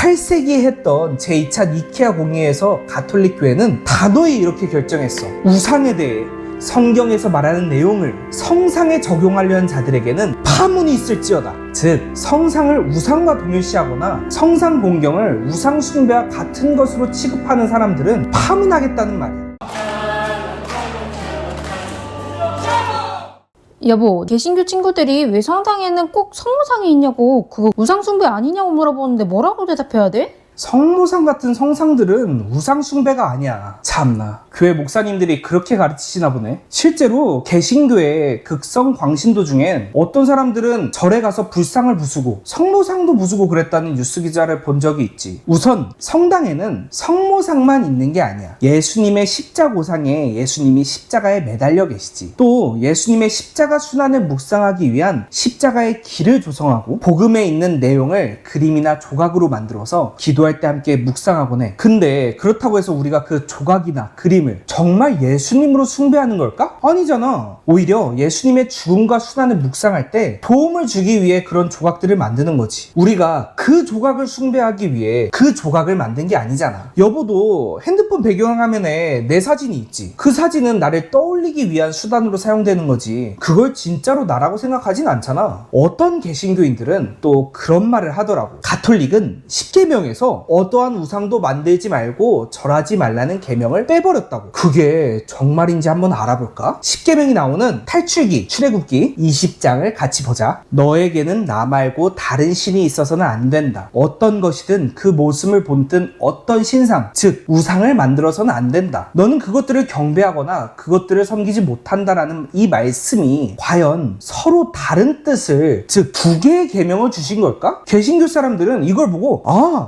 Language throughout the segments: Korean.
8세기에 했던 제2차 니케아 공의회에서 가톨릭 교회는 단호히 이렇게 결정했어. 우상에 대해 성경에서 말하는 내용을 성상에 적용하려는 자들에게는 파문이 있을지어다. 즉, 성상을 우상과 동일시하거나 성상 공경을 우상 숭배와 같은 것으로 취급하는 사람들은 파문하겠다는 말이야. 여보, 개신교 친구들이 왜 성당에는 꼭 성모상이 있냐고, 그거 우상 숭배 아니냐고 물어보는데 뭐라고 대답해야 돼? 성모상 같은 성상들은 우상 숭배가 아니야. 참나, 교회 목사님들이 그렇게 가르치시나 보네. 실제로 개신교의 극성 광신도 중엔 어떤 사람들은 절에 가서 불상을 부수고 성모상도 부수고 그랬다는 뉴스 기사를 본 적이 있지. 우선 성당에는 성모상만 있는 게 아니야. 예수님의 십자고상에 예수님이 십자가에 매달려 계시지. 또 예수님의 십자가 순환을 묵상하기 위한 십자가의 길을 조성하고 복음에 있는 내용을 그림이나 조각으로 만들어서 기도할 때 함께 묵상하곤 해. 근데 그렇다고 해서 우리가 그 조각이나 그림을 정말 예수님으로 숭배하는 걸까? 아니잖아. 오히려 예수님의 죽음과 순환을 묵상할 때 도움을 주기 위해 그런 조각들을 만드는 거지. 우리가 그 조각을 숭배하기 위해 그 조각을 만든 게 아니잖아. 여보도 핸드폰 배경화면에 내 사진이 있지. 그 사진은 나를 떠올리기 위한 수단으로 사용되는 거지. 그걸 진짜로 나라고 생각하진 않잖아. 어떤 개신교인들은 또 그런 말을 하더라고. 가톨릭은 십계명에서 어떠한 우상도 만들지 말고 절하지 말라는 계명을 빼버렸다고. 그게 정말인지 한번 알아볼까? 십계명이 나오는 탈출기, 출애굽기 20장을 같이 보자. 너에게는 나 말고 다른 신이 있어서는 안 된다. 어떤 것이든 그 모습을 본뜬 어떤 신상, 즉 우상을 만들어서는 안 된다. 너는 그것들을 경배하거나 그것들을 섬기지 못한다라는 이 말씀이 과연 서로 다른 뜻을, 즉 두 개의 계명을 주신 걸까? 개신교 사람들은 이걸 보고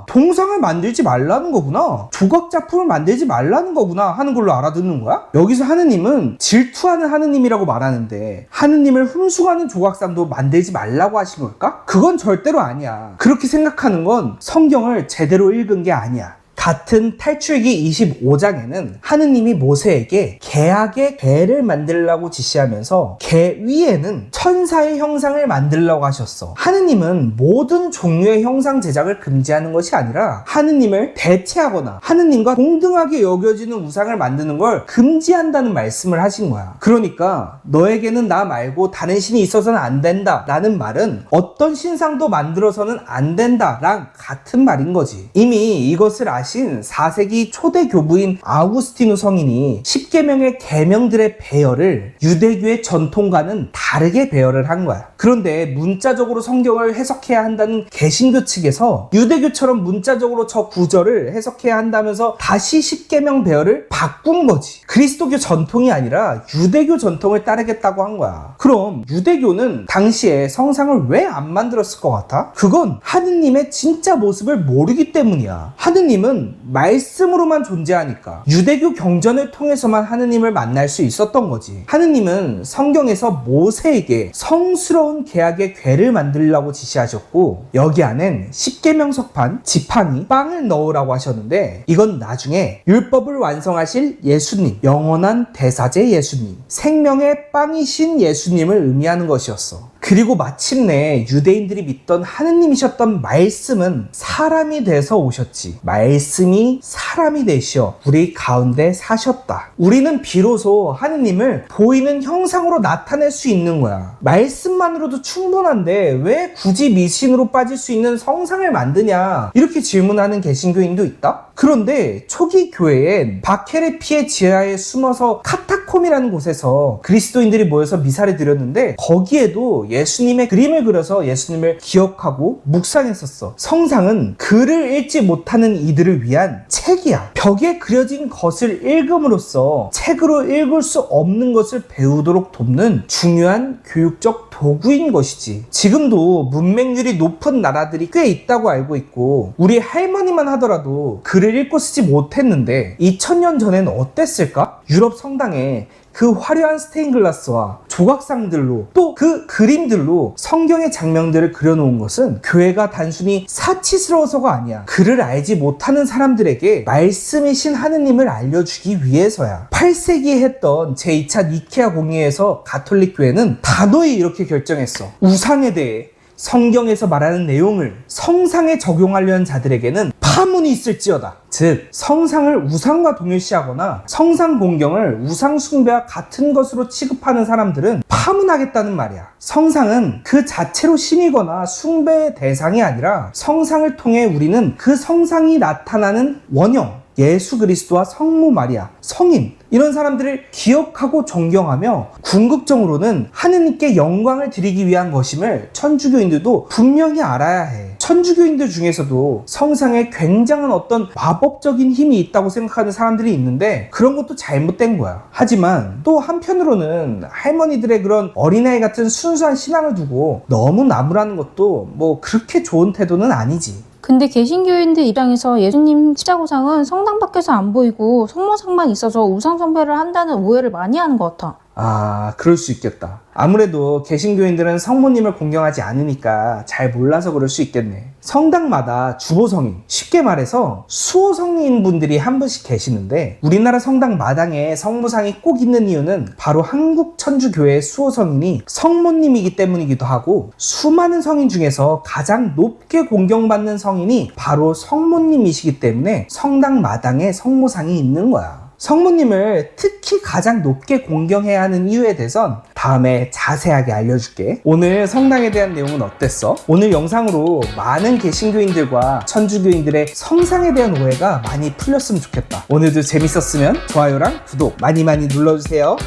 동상을 만들지 말라는 거구나, 조각 작품을 만들지 말라는 거구나 하는 걸로 알아듣는 거야? 여기서 하느님은 질투하는 하느님이라고 말하는데 하느님을 흠숭하는 조각상도 만들지 말라고 하신 걸까? 그건 절대로 아니야. 그렇게 생각하는 건 성경을 제대로 읽은 게 아니야. 같은 탈출기 25장에는 하느님이 모세에게 개악의 개를 만들라고 지시하면서 개 위에는 천사의 형상을 만들라고 하셨어. 하느님은 모든 종류의 형상 제작을 금지하는 것이 아니라 하느님을 대체하거나 하느님과 동등하게 여겨지는 우상을 만드는 걸 금지한다는 말씀을 하신 거야. 그러니까 너에게는 나 말고 다른 신이 있어서는 안 된다 라는 말은 어떤 신상도 만들어서는 안 된다 랑 같은 말인 거지. 이미 이것을 아신 4세기 초대 교부인 아우구스티누 성인이 십계명의 계명들의 배열을 유대교의 전통과는 다르게 배열을 한 거야. 그런데 문자적으로 성경을 해석해야 한다는 개신교 측에서 유대교처럼 문자적으로 저 구절을 해석해야 한다면서 다시 십계명 배열을 바꾼 거지. 그리스도교 전통이 아니라 유대교 전통을 따르겠다고 한 거야. 그럼 유대교는 당시에 성상을 왜 안 만들었을 것 같아? 그건 하느님의 진짜 모습을 모르기 때문이야. 하느님은 말씀으로만 존재하니까 유대교 경전을 통해서만 하느님을 만날 수 있었던 거지. 하느님은 성경에서 모세에게 성스러운 계약의 궤를 만들라고 지시하셨고 여기 안엔 십계명석판, 지팡이, 빵을 넣으라고 하셨는데 이건 나중에 율법을 완성하실 예수님, 영원한 대사제 예수님, 생명의 빵이신 예수님을 의미하는 것이었어. 그리고 마침내 유대인들이 믿던 하느님이셨던 말씀은 사람이 돼서 오셨지. 말씀이 사람이 되시어 우리 가운데 사셨다. 우리는 비로소 하느님을 보이는 형상으로 나타낼 수 있는 거야. 말씀만으로도 충분한데 왜 굳이 미신으로 빠질 수 있는 성상을 만드냐, 이렇게 질문하는 개신교인도 있다? 그런데 초기 교회엔 바케레피의 지하에 숨어서 카타콤이라는 곳에서 그리스도인들이 모여서 미사를 드렸는데 거기에도 예수님의 그림을 그려서 예수님을 기억하고 묵상했었어. 성상은 글을 읽지 못하는 이들을 위한 책이야. 벽에 그려진 것을 읽음으로써 책으로 읽을 수 없는 것을 배우도록 돕는 중요한 교육적 도구인 것이지. 지금도 문맹률이 높은 나라들이 꽤 있다고 알고 있고 우리 할머니만 하더라도 글을 읽고 쓰지 못했는데 2000년 전엔 어땠을까? 유럽 성당에 그 화려한 스테인글라스와 조각상들로 또 그 그림들로 성경의 장면들을 그려놓은 것은 교회가 단순히 사치스러워서가 아니야. 글을 알지 못하는 사람들에게 말씀이신 하느님을 알려주기 위해서야. 8세기에 했던 제2차 니케아 공의회에서 가톨릭 교회는 단호히 이렇게 결정했어. 우상에 대해 성경에서 말하는 내용을 성상에 적용하려는 자들에게는 파문이 있을지어다. 즉 성상을 우상과 동일시하거나 성상 공경을 우상 숭배와 같은 것으로 취급하는 사람들은 파문하겠다는 말이야. 성상은 그 자체로 신이거나 숭배의 대상이 아니라 성상을 통해 우리는 그 성상이 나타나는 원형, 예수 그리스도와 성모 마리아, 성인, 이런 사람들을 기억하고 존경하며 궁극적으로는 하느님께 영광을 드리기 위한 것임을 천주교인들도 분명히 알아야 해. 천주교인들 중에서도 성상에 굉장한 어떤 마법적인 힘이 있다고 생각하는 사람들이 있는데 그런 것도 잘못된 거야. 하지만 또 한편으로는 할머니들의 그런 어린아이 같은 순수한 신앙을 두고 너무 나무라는 것도 뭐 그렇게 좋은 태도는 아니지. 근데 개신교인들 입장에서 예수님 십자고상은 성당 밖에서 안 보이고 성모상만 있어서 우상 숭배를 한다는 오해를 많이 하는 것 같아. 아, 그럴 수 있겠다. 아무래도 개신교인들은 성모님을 공경하지 않으니까 잘 몰라서 그럴 수 있겠네. 성당마다 주보성인, 쉽게 말해서 수호성인 분들이 한 분씩 계시는데 우리나라 성당 마당에 성모상이 꼭 있는 이유는 바로 한국 천주교회의 수호성인이 성모님이기 때문이기도 하고 수많은 성인 중에서 가장 높게 공경받는 성인이 바로 성모님이시기 때문에 성당 마당에 성모상이 있는 거야. 성모님을 특히 가장 높게 공경해야 하는 이유에 대해선 다음에 자세하게 알려줄게. 오늘 성당에 대한 내용은 어땠어? 오늘 영상으로 많은 개신교인들과 천주교인들의 성상에 대한 오해가 많이 풀렸으면 좋겠다. 오늘도 재밌었으면 좋아요랑 구독 많이 눌러주세요.